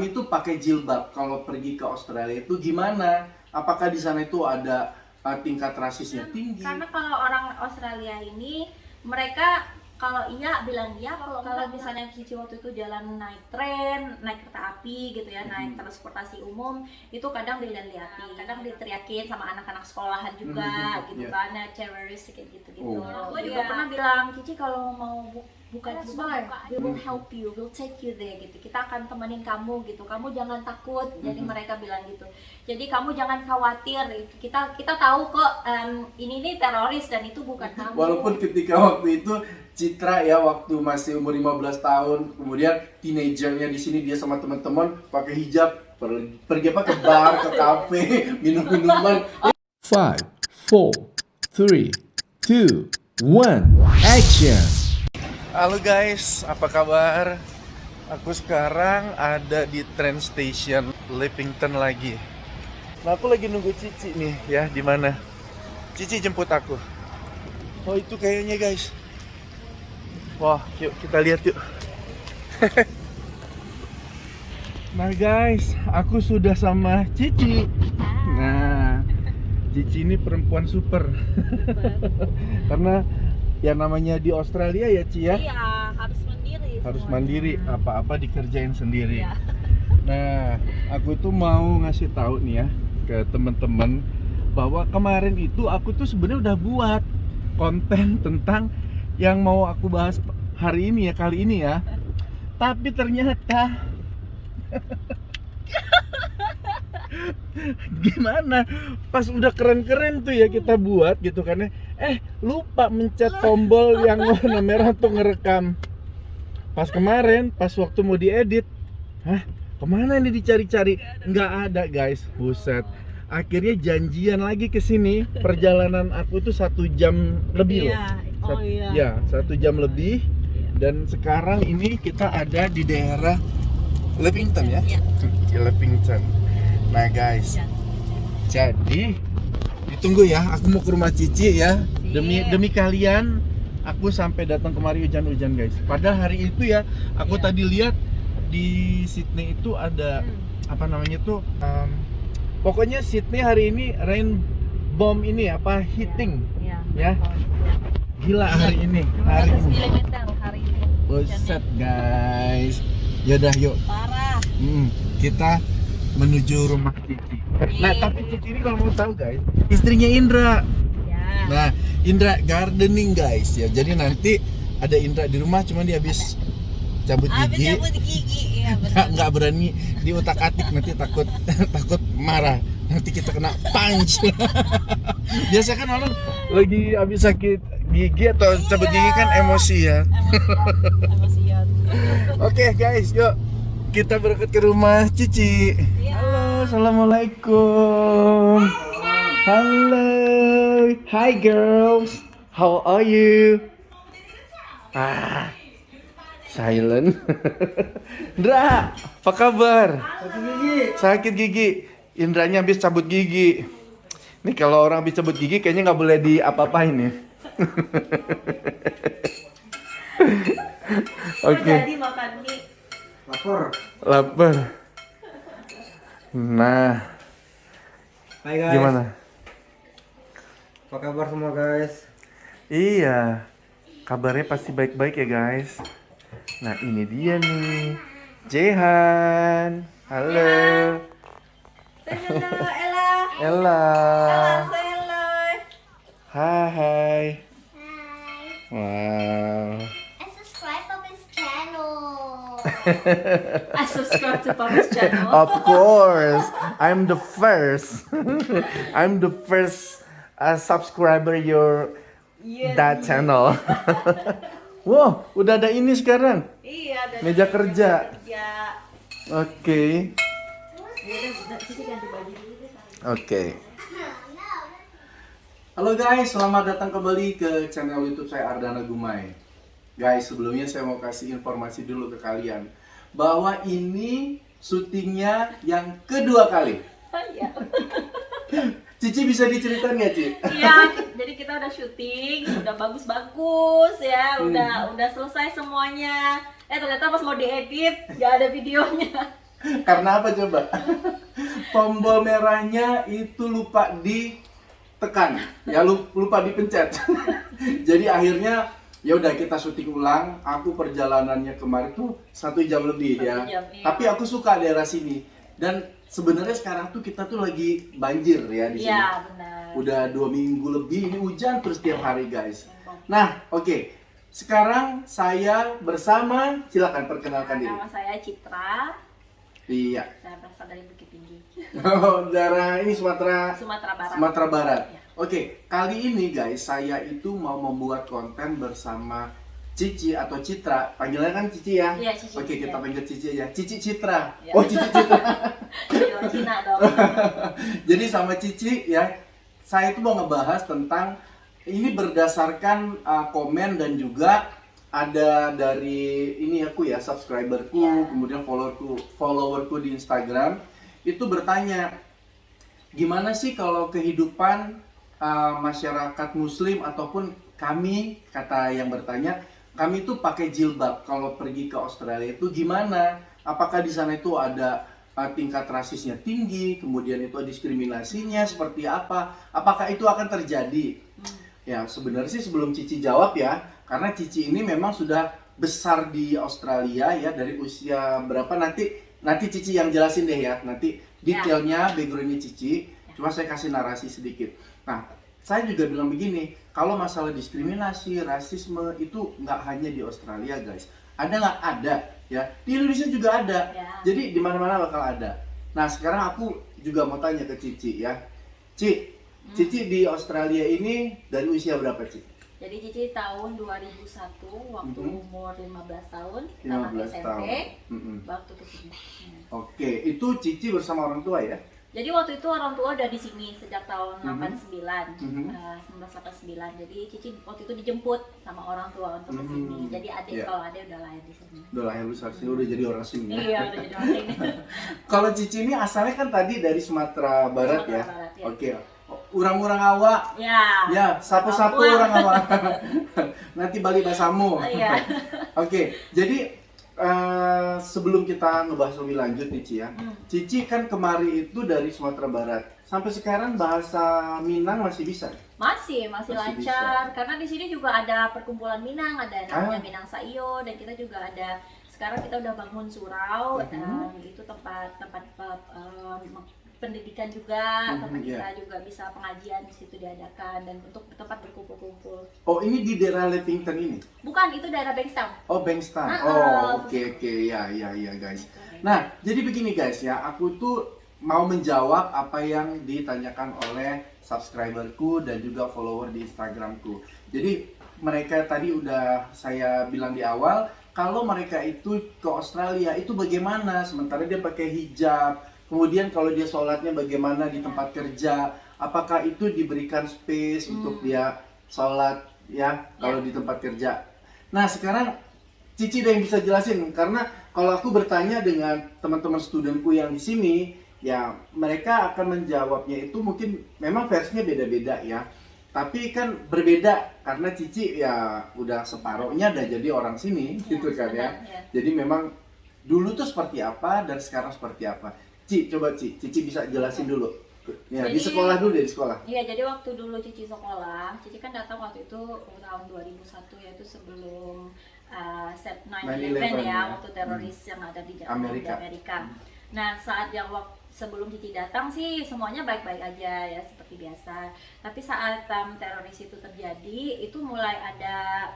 Itu pakai jilbab kalau pergi ke Australia itu gimana? Apakah di sana itu ada tingkat rasisnya tinggi? Karena kalau orang Australia ini mereka kalau iya bilang iya, kalau misalnya Cici waktu itu jalan naik tren, naik kereta api gitu ya, naik transportasi umum, itu kadang dilihat-lihatin, kadang diteriakin sama anak-anak sekolahan juga gitu kan, ya cewek kayak gitu-gitu. Gue juga pernah bilang, Cici kalau mau buka bar, we will help you, we'll take you there gitu. Kita akan temenin kamu gitu. Kamu jangan takut. Jadi mereka bilang gitu. Jadi kamu jangan khawatir. Kita tahu kok ini nih teroris dan itu bukan kamu. Walaupun ketika waktu itu Citra ya waktu masih umur 15 tahun, kemudian teenagernya di sini dia sama teman-teman pakai hijab, pergi apa ke bar, ke kafe, minum minuman. 5, 4, 3, 2, 1, action! Halo guys, apa kabar? Aku sekarang ada di train station Leppington lagi. Nah, aku lagi nunggu Cici nih ya, di mana? Cici jemput aku. Oh, itu kayaknya guys. Wah, yuk kita lihat yuk. Nah guys, aku sudah sama Cici. Nah, Cici ini perempuan super. Karena ya namanya di Australia ya Ci ya. Iya, harus mandiri. Harus semuanya. mandiri, apa-apa dikerjain sendiri. Iya. Nah, aku tuh mau ngasih tahu nih ya ke teman-teman bahwa kemarin itu aku tuh sebenarnya udah buat konten tentang yang mau aku bahas hari ini ya, kali ini ya. Tapi ternyata gimana? Pas udah keren-keren tuh ya kita buat gitu kan ya. Lupa mencet tombol yang warna merah tuh ngerekam. Pas kemarin, pas waktu mau diedit, kemana ini dicari-cari? Nggak ada guys, buset. Akhirnya janjian lagi ke sini. Perjalanan aku itu 1 jam lebih loh. Ya, 1 jam lebih. Dan sekarang ini kita ada di daerah Leppington ya. Di Leppington. Nah guys, jadi ditunggu ya. Aku mau ke rumah Cici ya. Demi kalian, aku sampai datang kemari hujan-hujan guys. Padahal hari itu ya, aku tadi lihat di Sydney itu ada apa namanya tuh, pokoknya Sydney hari ini rain bomb ini apa hitting ya. Gila hari ini. Hari ini. Hari ini. Buset guys. Yaudah yuk. Parah. Kita menuju rumah Cici. Nah tapi Cici ini kalau mau tahu guys, istrinya Indra. Ya. Nah, Indra gardening guys ya. Jadi nanti ada Indra di rumah, cuman dia habis cabut gigi. Iya benar. Nggak berani diutak-atik, nanti takut takut marah. Nanti kita kena punch. Biasa kan orang lagi habis sakit gigi atau cabut gigi kan emosi ya. Emosian. Oke guys, yuk kita berangkat ke rumah Cici. Halo, assalamualaikum. Halo, hi girls, how are you? Silent. Indra, apa kabar? Sakit gigi. Indranya habis cabut gigi. Nih kalau orang habis cabut gigi kayaknya nggak boleh di-apa-apain ya. Oke. Jadi makan mie. Lapar. Nah, Hai guys, gimana? apa kabar semua guys? Iya, kabarnya pasti baik-baik ya guys. Nah ini dia nih, Jehan. Halo. Say hello, Ella. Ella. Say hello. Hai. Wow. And subscribe to his channel. I subscribe to Papa's channel. Of course, I'm the first. I'm the first subscriber your that channel. Wow, udah ada ini sekarang. Iya, dan Meja kerja. ya. Oke. Cici ganti baju dulu deh. Oke. Halo guys, selamat datang kembali ke channel YouTube saya Ardana Gumai. Guys, sebelumnya saya mau kasih informasi dulu ke kalian bahwa ini syutingnya yang kedua kali. Iya. Cici bisa diceritain nggak, Ci? Iya, jadi kita udah syuting, udah bagus-bagus ya, udah selesai semuanya. Ternyata pas mau diedit nggak ada videonya. Karena apa coba? Tombol merahnya itu lupa ditekan, ya lupa dipencet. Jadi akhirnya ya udah kita syuting ulang. Aku perjalanannya kemarin tuh 1 jam lebih ya. 1 jam, iya. Tapi aku suka daerah sini. Dan sebenarnya sekarang tuh kita tuh lagi banjir ya di sini. Iya, benar. Udah 2 minggu lebih ini hujan terus tiap hari guys. Nah, oke. Sekarang saya bersama, silakan perkenalkan diri. Nama saya Citra. Iya. Saya berasal dari Bukit Tinggi, Oh, daerah ini Sumatera Sumatera Barat. Sumatera Barat. Ya. Oke, kali ini guys, saya itu mau membuat konten bersama Cici atau Citra. Panggilannya kan Cici ya? Iya, Cici. Oke, kita Iya. panggil Cici aja. Cici Citra. Iya. Oh, Cici Citra. Jawa Cina dong. Jadi sama Cici ya, saya itu mau ngebahas tentang ini berdasarkan komen dan juga ada dari ini aku ya, subscriberku, Iya. kemudian followerku di Instagram itu bertanya, gimana sih kalau kehidupan masyarakat Muslim ataupun kami, kata yang bertanya, kami itu pakai jilbab kalau pergi ke Australia itu gimana? Apakah di sana itu ada tingkat rasisnya tinggi, kemudian itu diskriminasinya seperti apa? Apakah itu akan terjadi? Ya sebenarnya sih sebelum Cici jawab ya, karena Cici ini memang sudah besar di Australia ya, dari usia berapa nanti Cici yang jelasin deh ya, nanti detailnya backgroundnya Cici, cuma saya kasih narasi sedikit. Nah, saya juga bilang begini, kalau masalah diskriminasi, rasisme itu nggak hanya di Australia guys, ada nggak? Ada ya, di Indonesia juga ada, Ya. jadi di mana-mana bakal ada. Nah sekarang aku juga mau tanya ke Cici ya, Cici di Australia ini dari usia berapa Ci? Jadi Cici tahun 2001 waktu Mhm. umur 15 tahun, 15 tamat SMP, tahun. Mm-mm. waktu ke sini. Oke, itu Cici bersama orang tua ya? Jadi waktu itu orang tua udah di sini sejak tahun Mhm. 89, Mhm. 1989. Jadi Cici waktu itu dijemput sama orang tua untuk ke sini. Mhm. Jadi adik Iya. kalau adik udah lahir di sini. Udah lahir besar sih, udah jadi orang sini ya? Iya, udah jadi orang sini. Kalau Cici ini asalnya kan tadi dari Sumatera Barat ya? Sumatera Barat, ya. Oke, urang-urang awak. Ya. Ya, sapu-sapu Papua. orang awak. Nanti Bali basamu. Iya. Oke, jadi sebelum kita ngebahas lebih lanjut nih Ci ya, Cici kan kemari itu dari Sumatera Barat. Sampai sekarang bahasa Minang masih bisa? Masih Masih lancar. Karena di sini juga ada perkumpulan Minang, ada namanya Ah. Minang Saio, dan kita juga ada sekarang kita udah bangun surau, dan itu tempat pendidikan juga, tempat iya. kita juga bisa pengajian di situ diadakan dan untuk tempat berkumpul-kumpul. Oh, ini di daerah Levington ini? Bukan, itu daerah Bankstown. Oh, Bankstown. Ah, Oh, oke, ya guys. Nah, jadi begini guys ya, aku tuh mau menjawab apa yang ditanyakan oleh subscriberku dan juga follower di Instagramku. Jadi mereka tadi udah saya bilang di awal, kalau mereka itu ke Australia itu bagaimana, sementara dia pakai hijab. Kemudian kalau dia sholatnya bagaimana di tempat kerja, apakah itu diberikan space untuk dia sholat ya kalau di tempat kerja. Nah sekarang Cici deh yang bisa jelasin, karena kalau aku bertanya dengan teman-teman studenku yang di sini, ya mereka akan menjawabnya itu mungkin memang versinya beda-beda ya. Tapi kan berbeda karena Cici ya udah separohnya udah jadi orang sini gitu kan ya. benar, ya. Jadi memang dulu tuh seperti apa dan sekarang seperti apa. Coba Cici bisa jelasin dulu. Ya, di Jadi- sekolah dulu deh, di sekolah. Iya, jadi waktu dulu Cici sekolah, Cici kan datang waktu itu tahun 2001, yaitu sebelum 9/11 9/11 ya, ya. waktu teroris yang ada di Amerika. Amerika. Nah, saat yang sebelum Cici datang sih semuanya baik-baik aja ya, seperti biasa. Tapi saat teroris itu terjadi, itu mulai ada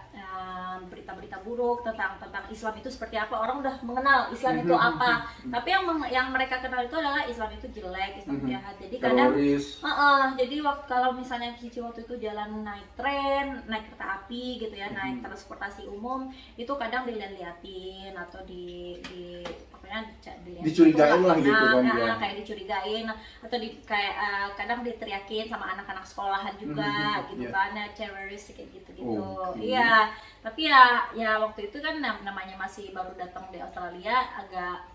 berita-berita buruk tentang Islam itu seperti apa. Orang udah mengenal Islam itu apa. Tapi yang mereka kenal itu adalah Islam itu jelek, Islam jahat. Jadi kadang Teroris. jadi kalau misalnya Cici waktu itu jalan naik tren, naik kereta api gitu ya, naik transportasi umum, itu kadang dilihat-liatin atau pokoknya dilihat Dicurigain lah gitu kan, ya. kayak dicurigain atau kayak kadang diteriakin sama anak-anak sekolahan juga gitu iya. kan, ya, teroris kayak gitu-gitu. Oke. Iya, tapi ya waktu itu kan namanya masih baru datang di Australia, agak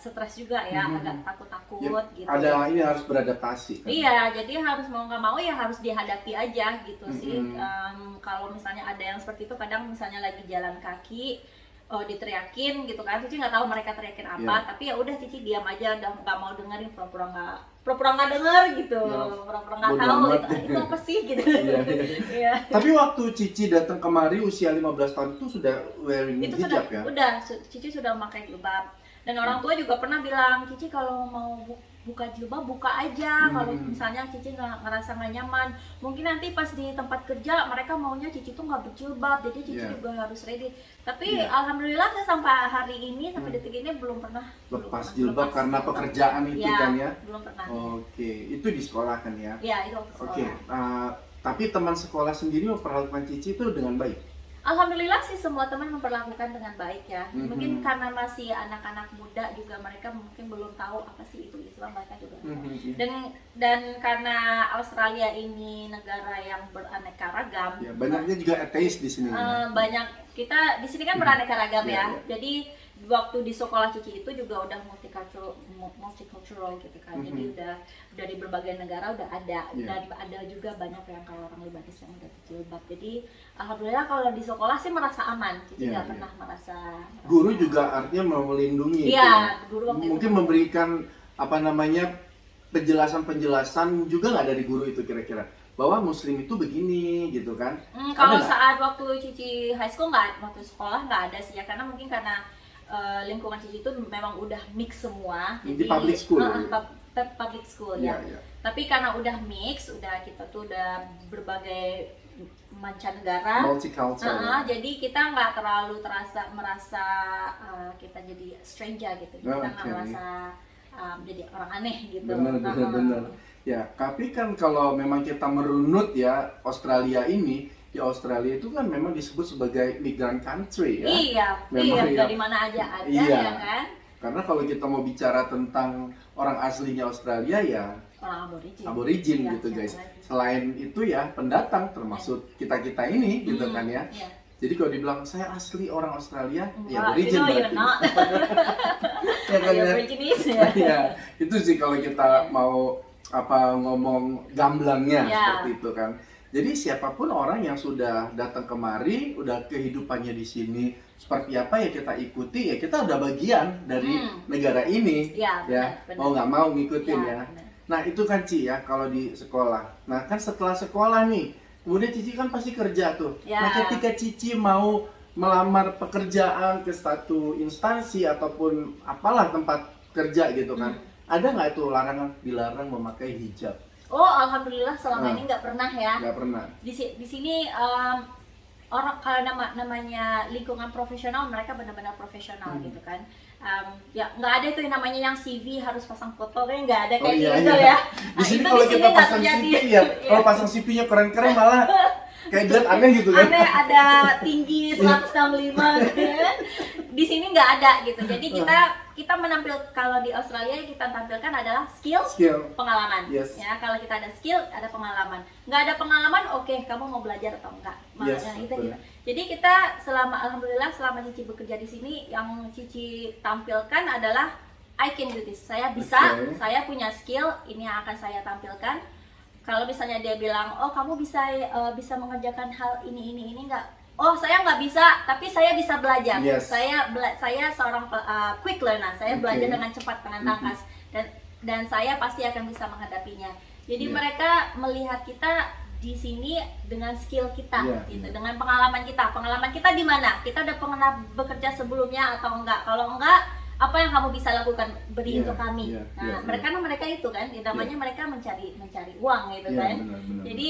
stres juga ya, agak takut-takut Ya, gitu. ada ini harus beradaptasi kan? Iya, jadi harus mau nggak mau ya harus dihadapi aja gitu sih. Mm-mm. Kalau misalnya ada yang seperti itu, kadang misalnya lagi jalan kaki, diteriakin gitu kan. Cici nggak tahu mereka teriakin apa, Iya. tapi ya udah Cici diam aja, udah nggak mau dengerin, pura-pura nggak denger gitu, Ya, pura-pura nggak bodo tahu amat. itu apa sih gitu. Iya, iya. Iya. Tapi waktu Cici datang kemari usia 15 tahun itu sudah wearing Itu hijab sudah, ya? udah Cici sudah memakai jilbab, dan orang tua juga pernah bilang, Cici kalau mau buka jilbab buka aja, kalau misalnya Cici ngerasa nggak nyaman, mungkin nanti pas di tempat kerja mereka maunya Cici tuh nggak berjilbab, jadi Cici Iya. juga harus ready. Tapi Iya. alhamdulillah saya sampai hari ini, sampai detik ini belum pernah Lepas belum jilbab lepas karena jilbab. pekerjaan itu Iya, kan ya? belum pernah. Oke, itu di sekolah kan ya? Iya, itu waktu Oke, sekolah. tapi teman sekolah sendiri memperlakukan Cici itu dengan baik? Alhamdulillah sih semua teman memperlakukan dengan baik ya. Mhm. Mungkin karena masih anak-anak muda juga, mereka mungkin belum tahu apa sih itu Islam, mereka juga nggak tahu. Mhm. Dan karena Australia ini negara yang beraneka ragam, Ya, banyaknya juga ateis di sini. ya? banyak, kita di sini kan beraneka ragam Iya, ya. iya. Jadi waktu di sekolah Cici itu juga udah multicultural gitu kan. Jadi Mhm. udah di berbagai negara udah ada, Iya. dan ada juga banyak yang kayak orang Libanis yang udah berjilbab. Jadi alhamdulillah kalau di sekolah sih merasa aman. Cici Iya, nggak iya. pernah merasa Guru juga artinya mau melindungi itu Iya, ya? guru waktu itu Mungkin memberikan apa namanya penjelasan-penjelasan juga nggak dari guru itu kira-kira bahwa Muslim itu begini gitu kan? Kalau Ada nggak? saat waktu Cici high school nggak, waktu sekolah nggak ada sih ya, karena mungkin karena lingkungan Cici itu memang udah mix semua. Di public school ya? Public school Iya, ya. iya. Tapi karena udah mix, udah kita tuh udah berbagai mancanegara. Multicultural. Jadi kita nggak terlalu merasa kita jadi stranger gitu. Kita nggak Oke. merasa jadi orang aneh gitu. Benar. Ya, tapi kan kalau memang kita merunut ya Australia ini, ya Australia itu kan memang disebut sebagai migrant country ya. Iya, Memang ya. dari mana aja ada Iya. ya kan. Karena kalau kita mau bicara tentang orang aslinya Australia ya Orang aborigin Iya, gitu siapa guys. lagi? Selain itu ya pendatang termasuk kita-kita ini gitu kan ya. Iya. Jadi kalau dibilang saya asli orang Australia, ya Wah, aborigin you know berarti. you're not. Ya kan, ya? Aborigines ya. Ya, itu sih kalau kita mau ngomong gamblangnya Ya. seperti itu kan. Jadi siapapun orang yang sudah datang kemari, udah kehidupannya di sini seperti apa ya kita ikuti, ya kita udah bagian dari negara ini. Iya, Ya, benar. mau nggak mau ngikutin Iya, ya. benar. Nah itu kan Ci ya kalau di sekolah. Nah kan setelah sekolah nih, kemudian Cici kan pasti kerja tuh. Ya. Nah ketika Cici mau melamar pekerjaan ke satu instansi ataupun apalah tempat kerja gitu kan, ada nggak itu larangan dilarang memakai hijab? Oh, alhamdulillah selama ini nggak pernah ya. Nggak pernah. Di sini orang kalau namanya lingkungan profesional, mereka benar-benar profesional gitu kan. Ya nggak ada itu yang namanya yang CV harus pasang foto, kan nggak ada Oh kayak iya, gitu iya. ya. Di sini itu kalau di sini kita nggak pasang terjadi. CV ya, kalau pasang CV-nya keren-keren malah kayak dilihat aneh gitu kan. Aneh, ada tinggi 165 gitu kan. Di sini nggak ada gitu. Jadi kita menampil, kalau di Australia yang kita tampilkan adalah skill, pengalaman. Yes. Ya, kalau kita ada skill, ada pengalaman. Nggak ada pengalaman, oke, kamu mau belajar atau enggak? Yes, Makanya itu betul. gitu. Jadi kita alhamdulillah selama Cici bekerja di sini, yang Cici tampilkan adalah I can do this. Saya bisa, Oke. saya punya skill, ini yang akan saya tampilkan. Kalau misalnya dia bilang, oh kamu bisa mengerjakan hal ini enggak? Oh saya nggak bisa, tapi saya bisa belajar. Yes. Saya seorang quick learner. Saya belajar dengan cepat, dengan tangkas, dan saya pasti akan bisa menghadapinya. Jadi Yeah. mereka melihat kita di sini dengan skill kita, Yeah, gitu, yeah. dengan pengalaman kita. Pengalaman kita di mana? Kita udah pernah bekerja sebelumnya atau enggak? Kalau enggak, apa yang kamu bisa lakukan beri Yeah, untuk kami? yeah, Nah, yeah, mereka itu kan, namanya mereka mencari uang gitu Iya, kan. benar. Jadi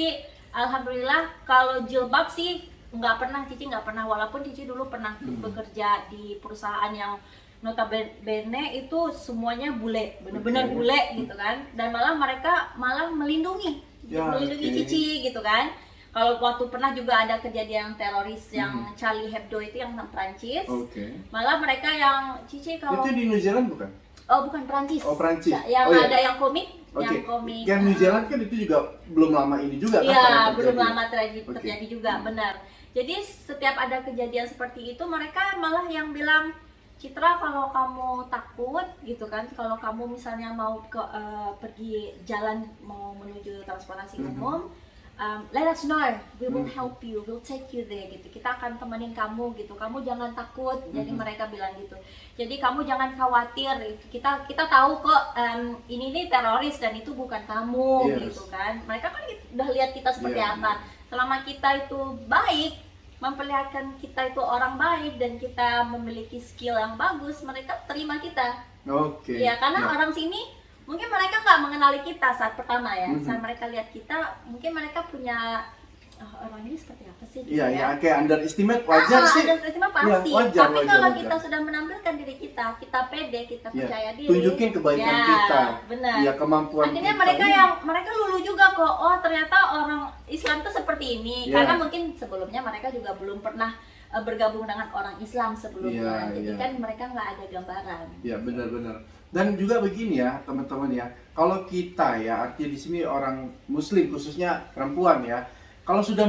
alhamdulillah kalau jilbab sih nggak pernah, Cici nggak pernah, walaupun Cici dulu pernah bekerja di perusahaan yang notabene itu semuanya bule, bener-bener Oke. bule gitu kan, dan mereka malah melindungi Ya, melindungi oke. Cici gitu kan. Kalau waktu pernah juga ada kejadian teroris yang Charlie Hebdo itu yang Prancis, Oke. malah mereka yang Cici kalau Itu di New Zealand bukan? oh bukan Prancis, Oh, Prancis. yang Oh, iya. ada yang komik, Oke. yang komik. Yang New Zealand kan itu juga belum lama ini juga kan? Iya, pernah terjadi? belum lama Oke. terjadi juga, benar. Jadi setiap ada kejadian seperti itu, mereka malah yang bilang, Citra kalau kamu takut gitu kan, kalau kamu misalnya mau pergi jalan mau menuju transportasi umum, let us know, we will help you, we'll take you there gitu. Kita akan temenin kamu gitu. Kamu jangan takut. Jadi mereka bilang gitu. Jadi kamu jangan khawatir. Kita tahu kok ini nih teroris dan itu bukan kamu gitu kan. Mereka kan udah lihat kita seperti apa. Selama kita itu baik, memperlihatkan kita itu orang baik dan kita memiliki skill yang bagus, mereka terima kita. Oke. Ya karena orang sini mungkin mereka nggak mengenali kita saat pertama ya. Saat mereka lihat kita, mungkin mereka punya orang ini seperti apa sih? Gitu Iya, kayak underestimate wajar sih. Underestimate pasti. Ya, wajar, Tapi wajar, kalau wajar. kita sudah menampilkan diri kita pede, kita percaya diri. Tunjukin kebaikan ya, kita. Benar. Ya, kemampuan akhirnya kita. mereka lulu juga kok. Oh ternyata orang Islam tuh seperti ini. Ya. Karena mungkin sebelumnya mereka juga belum pernah bergabung dengan orang Islam sebelumnya. Ya, Jadi ya. kan mereka nggak ada gambaran. Ya, benar-benar. Dan juga begini ya, teman-teman ya. Kalau kita ya, artinya di sini orang Muslim khususnya perempuan ya. Kalau sudah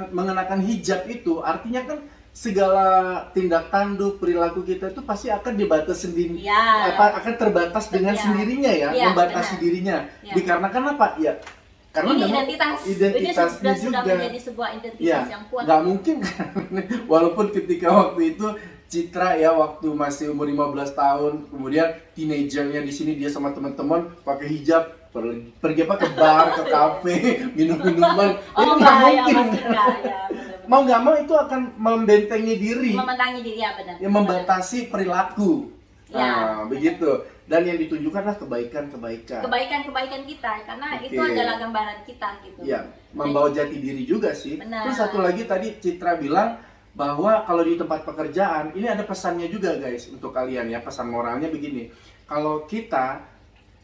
mengenakan hijab itu, artinya kan segala tindak tanduk perilaku kita itu pasti akan dibatas sendiri. Ya. Akan terbatas dengan sendirinya ya, Ya, membatasi benar. dirinya. Ya. Dikarenakan apa? Ya. Karena Ini memang identitasnya identitasnya sudah juga. menjadi sebuah identitas Ya, yang kuat. nggak mungkin kan. Walaupun ketika waktu itu Citra ya waktu masih umur 15 tahun, kemudian teenagernya di sini dia sama teman-teman pakai hijab, pergi apa ke bar, ke kafe, minum minuman. Itu nggak mungkin. Mau nggak mau itu akan membentengi diri, Memenangi diri ya benar. yang membatasi perilaku. Ya, Nah, begitu. Dan yang ditunjukkanlah kebaikan-kebaikan. Kebaikan-kebaikan kita karena Oke. itu adalah gambaran kita gitu. Ya, membawa jati diri juga sih. Benar. Terus satu lagi tadi Citra bilang bahwa kalau di tempat pekerjaan ini ada pesannya juga guys untuk kalian ya, pesan moralnya begini. Kalau kita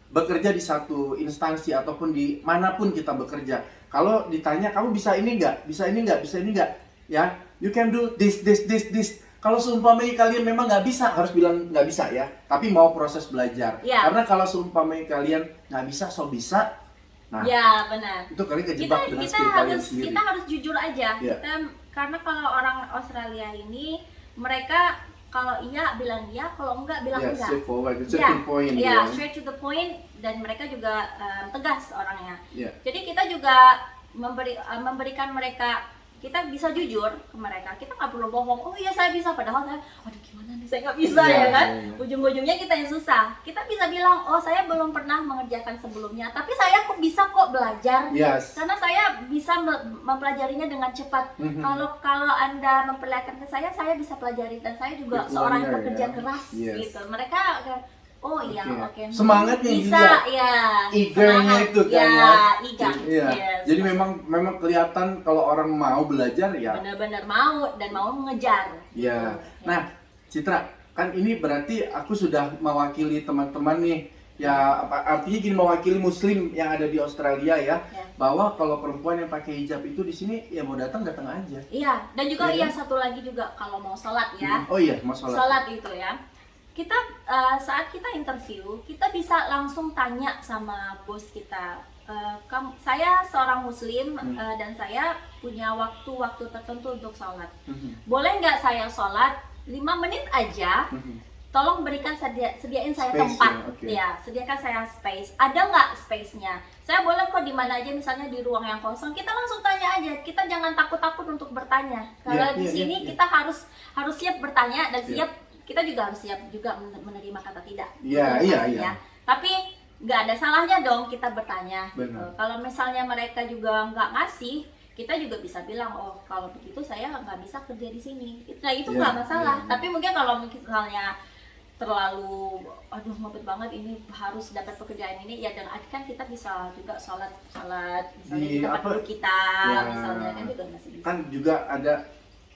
bekerja di satu instansi ataupun di manapun kita bekerja, kalau ditanya kamu bisa ini nggak, bisa ini nggak, bisa ini nggak, ya, you can do this. Kalau seumpamanya kalian memang nggak bisa, harus bilang nggak bisa ya, tapi mau proses belajar. Ya. Karena kalau seumpamanya kalian nggak bisa, so bisa, nah Ya benar. itu kalian kejebak dengan skill kalian sendiri. Kita harus jujur aja. Ya. Karena kalau orang Australia ini mereka kalau iya bilang iya, kalau enggak bilang Ya, enggak. straightforward, it's Ya, to the point. ya, Ya. straight to the point dan mereka juga tegas orangnya. Ya. Jadi kita juga memberikan mereka, kita bisa jujur ke mereka. Kita nggak perlu bohong. Oh iya saya bisa, padahal saya, aduh gimana nih saya nggak bisa Iya, ya kan. iya, iya. Ujung-ujungnya kita yang susah. Kita bisa bilang, oh saya belum pernah mengerjakan sebelumnya, tapi saya kok bisa kok belajar. Yes. Karena saya bisa mempelajarinya dengan cepat. Mhm. Kalau Anda memperlihatkan ke saya bisa pelajari dan saya juga Quick seorang learner, pekerja ya. keras Yes. gitu. Mereka akan, oh iya, Oke. oke. Semangatnya bisa, juga. ya. Eager-nya Semangat. itu kan ya. ya. Eager. Iya. Yes. Jadi memang kelihatan kalau orang mau belajar ya. Benar-benar mau dan mau mengejar. Ya. Gitu. Nah, Citra, kan ini berarti aku sudah mewakili teman-teman nih. Ya, artinya gini, mewakili muslim yang ada di Australia ya. Ya. Bahwa kalau perempuan yang pakai hijab itu di sini ya mau datang aja. Iya, dan juga Iya iya kan? satu lagi juga kalau mau sholat ya. Oh iya, mau sholat. Sholat itu ya. Kita saat kita interview, kita bisa langsung tanya sama bos kita. Saya seorang muslim dan saya punya waktu-waktu tertentu untuk sholat. Mhm. Boleh nggak saya sholat 5 menit aja? Mhm. Tolong berikan sediain saya Space, tempat, ya, oke. ya, sediakan saya space. Ada nggak space-nya? Saya boleh kok di mana aja, misalnya di ruang yang kosong. Kita langsung tanya aja. Kita jangan takut-takut untuk bertanya. Kalau di sini kita harus siap bertanya dan siap. Kita juga harus siap juga menerima kata tidak. Iya, Gitu iya, pastinya. iya. Tapi nggak ada salahnya dong kita bertanya. Gitu. Benar. Kalau misalnya mereka juga nggak ngasih, kita juga bisa bilang, oh kalau begitu saya nggak bisa kerja di sini. Nah itu Iya, nggak masalah. iya. Tapi mungkin kalau misalnya terlalu, aduh ngopet banget ini harus dapat pekerjaan ini, ya dan kan kita bisa juga sholat misalnya di tempat duduk kita, Ya. misalnya kan juga masih bisa. Kan juga ada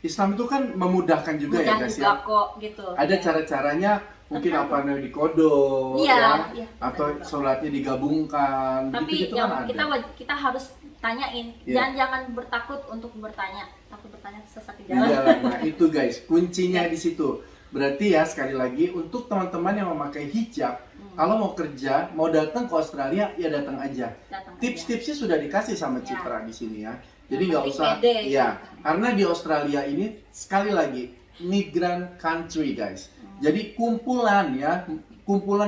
Islam itu kan memudahkan juga Mudah ya guys juga ya. kok gitu. Ada Ya. cara-caranya mungkin Terkadang. apa namanya dikodok Iya, ya, iya, atau betul. sholatnya digabungkan. Tapi gitu yang kan ada. kita harus tanyain Iya. dan jangan bertakut untuk bertanya. Takut bertanya sesat di Di jalan. dalam. Nah itu guys, kuncinya Ya. di situ. Berarti ya sekali lagi untuk teman-teman yang memakai hijab, kalau mau kerja, mau datang ke Australia ya datang aja. Datang aja. Tips-tipsnya sudah dikasih sama Ya. Citra di sini ya. Jadi Yang nggak penting usah, pede, ya. sih. Karena di Australia ini sekali lagi migrant country guys. Jadi kumpulan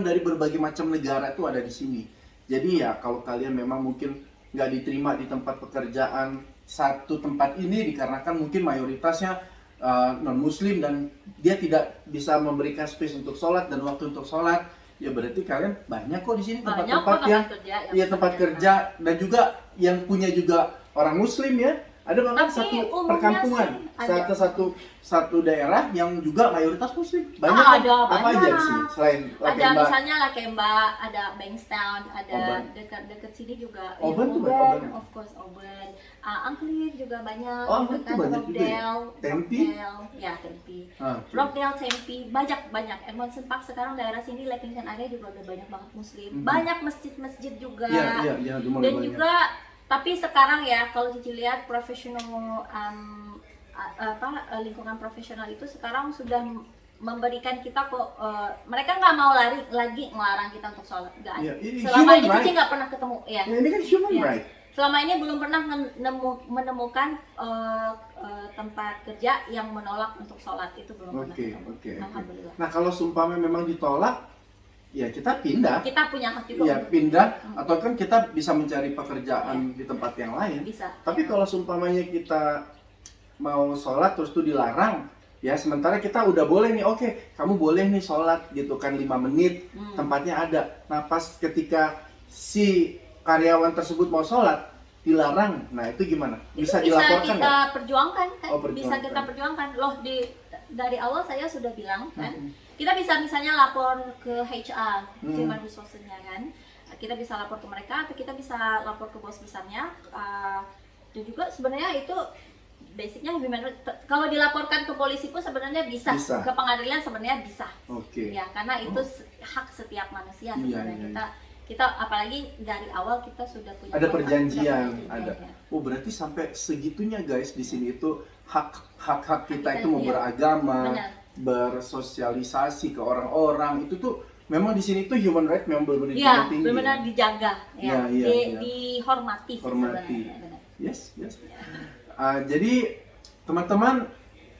dari berbagai macam negara itu ada di sini. Jadi ya kalau kalian memang mungkin nggak diterima di tempat pekerjaan satu tempat ini dikarenakan mungkin mayoritasnya non muslim dan dia tidak bisa memberikan space untuk sholat dan waktu untuk sholat, ya berarti kalian banyak kok di sini Banyak tempat-tempat kok yang tempat kerja yang iya bisa tempat kerja. kerja dan juga yang punya juga orang muslim ya. Ada bahkan Tapi satu umumnya perkampungan, sih ada. satu daerah yang juga mayoritas muslim. Banyak Ah, kan? ada Apa aja banyak. di sini selain Ada Lakemba? misalnya Lakemba, ada Bankstown, ada Oban. dekat sini juga. Oban tuh Oban, Oban. of course Oban. Angklid juga banyak. Oh, Angklid tuh dekat banyak juga ya? Rockdale, Tempe? Rockdale, ya Tempe. Ah, Rockdale, Tempe, banyak. Edmondson Park sekarang daerah sini, Leppington area juga udah banyak banget muslim. Mhm. Banyak masjid-masjid juga. Iya, udah mulai Dan banyak. juga tapi sekarang ya kalau Cici lihat profesional lingkungan profesional itu sekarang sudah memberikan kita kok mereka nggak mau lagi ngelarang kita untuk sholat, nggak ada. Iya, ini Selama human ini right. Cici nggak pernah ketemu ya. Ya, ini kan human Iya. right. Selama ini belum pernah menemukan tempat kerja yang menolak untuk sholat, itu belum pernah Oke, ketemu. oke. Alhamdulillah. Nah, kalau sumpah memang ditolak, ya kita pindah. Kita punya hak juga Iya, untuk pindah atau kan kita bisa mencari pekerjaan di tempat yang lain. bisa. Tapi kalau seumpamanya kita mau sholat terus tuh dilarang, ya sementara kita udah boleh nih, oke, kamu boleh nih sholat gitu kan 5 menit, tempatnya ada. Nah pas ketika si karyawan tersebut mau sholat, dilarang, nah itu gimana? Bisa Itu dilaporkan kita nggak? perjuangkan kan? Oh, Bisa perjuangkan. kita perjuangkan. Loh dari awal saya sudah bilang kan, kita bisa misalnya lapor ke HR, Human Resources-nya kan. Kita bisa lapor ke mereka atau kita bisa lapor ke bos besarnya. Dan juga sebenarnya itu basicnya kalau dilaporkan ke polisi pun sebenarnya bisa. Bisa. Ke pengadilan sebenarnya bisa. Oke. Ya, karena itu hak setiap manusia Iya, sebenarnya. iya. Kita apalagi dari awal kita sudah punya Ada hak, perjanjian, sudah punya ada. perjanjian. Oh berarti sampai segitunya guys di sini itu hak kita Kita, itu mau iya. beragama, Benar. bersosialisasi ke orang-orang itu tuh memang di sini tuh human right memang benar-benar Iya, dijunjung tinggi. benar-benar dijaga, Iya, iya, iya. dihormati, sih Hormati. sebenarnya, benar. Yes. Jadi teman-teman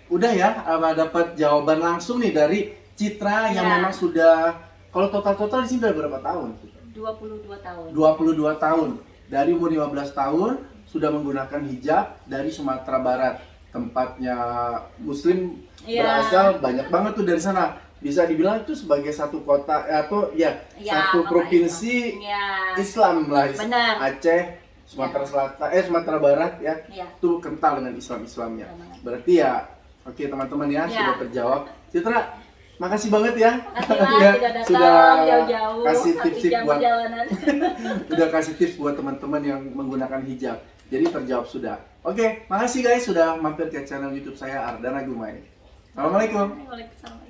udah ya dapat jawaban langsung nih dari Citra yang Ya. memang sudah kalau total di sini udah berapa tahun? 22 tahun. 22 tahun. Dari umur 15 tahun sudah menggunakan hijab dari Sumatera Barat. Tempatnya muslim Iya. berasal banyak banget tuh dari sana. Bisa dibilang itu sebagai satu kota atau ya Ya, satu kota provinsi Islam. Ya. Islam lah. Benar. Aceh, Sumatera Selatan, Sumatera Barat ya. Ya. Itu kental dengan Islamnya. Benar. Berarti ya oke teman-teman ya, Ya. sudah terjawab. Citra, makasih banget ya. Makasih Mas, Ya, sudah datang sudah jauh-jauh, kasih 1 tips-tips jam buat perjalanan. udah kasih tips buat teman-teman yang menggunakan hijab. Jadi terjawab sudah. Oke, makasih guys sudah mampir ke channel YouTube saya Ardana Gumai. Assalamualaikum. Waalaikumsalam.